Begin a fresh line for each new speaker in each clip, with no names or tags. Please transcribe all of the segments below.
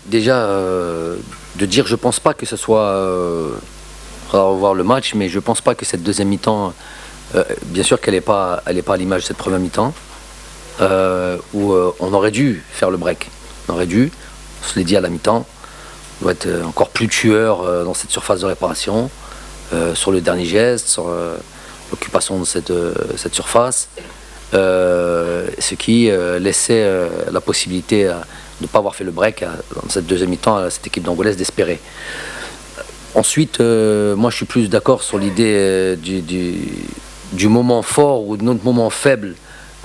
déjà de dire, je pense pas que ce soit. On va revoir le match, mais je pense pas que cette deuxième mi-temps, bien sûr qu'elle n'est pas, elle est pas à l'image de cette première mi-temps, où on aurait dû faire le break. On aurait dû, on se l'est dit à la mi-temps, on doit être encore plus tueur dans cette surface de réparation, sur le dernier geste, sur l'occupation de cette surface, ce qui laissait la possibilité de ne pas avoir fait le break dans cette deuxième mi-temps à cette équipe d'Angolaise d'espérer. Ensuite, moi je suis plus d'accord sur l'idée du moment fort ou de notre moment faible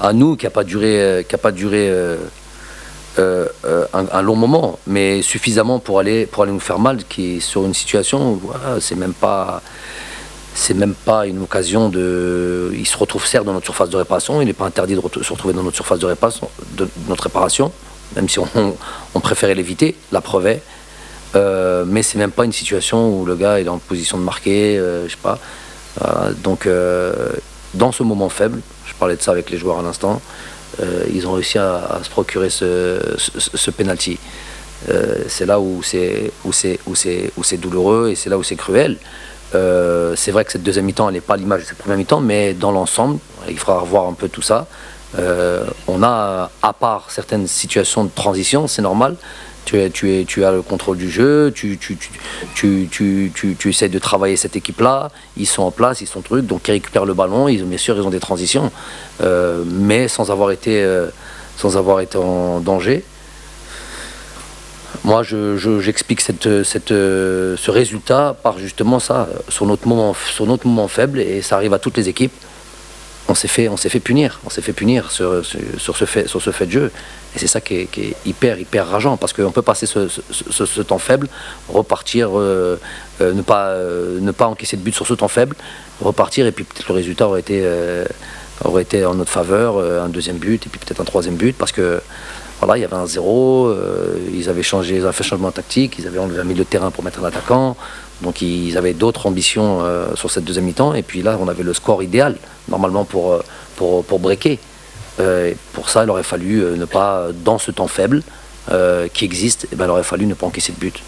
à nous, qui n'a pas duré, un long moment, mais suffisamment pour aller nous faire mal, qui est sur une situation où voilà, c'est même pas une occasion de. Il se retrouve certes dans notre surface de réparation, il n'est pas interdit de se retrouver dans notre surface de notre réparation, même si on préférait l'éviter, la preuve est. Mais c'est même pas une situation où le gars est en position de marquer, je sais pas. Donc dans ce moment faible, je parlais de ça avec les joueurs à l'instant, ils ont réussi à se procurer ce penalty. C'est là où c'est douloureux et c'est là où c'est cruel. C'est vrai que cette deuxième mi-temps, elle n'est pas à l'image de cette première mi-temps, mais dans l'ensemble, il faudra revoir un peu tout ça. On a, à part certaines situations de transition, c'est normal. Tu as le contrôle du jeu, tu essaies de travailler cette équipe-là, ils sont en place, ils sont trucs, donc ils récupèrent le ballon, bien sûr ils ont des transitions, mais sans avoir été en danger. Moi j'explique ce résultat par justement ça, sur notre moment faible, et ça arrive à toutes les équipes. On s'est fait punir sur ce fait de jeu. Et c'est ça qui est hyper rageant, parce qu'on peut passer ce temps faible, repartir, ne pas encaisser de but sur ce temps faible, repartir, et puis peut-être le résultat aurait été en notre faveur, un deuxième but, et puis peut-être un troisième but, parce que voilà, il y avait un 0, ils avaient fait changement tactique, ils avaient enlevé un milieu de terrain pour mettre un attaquant, donc ils avaient d'autres ambitions sur cette deuxième mi-temps, et puis là on avait le score idéal normalement pour breaker. Pour ça, il aurait fallu ne pas, dans ce temps faible qui existe, il aurait fallu ne pas encaisser de but.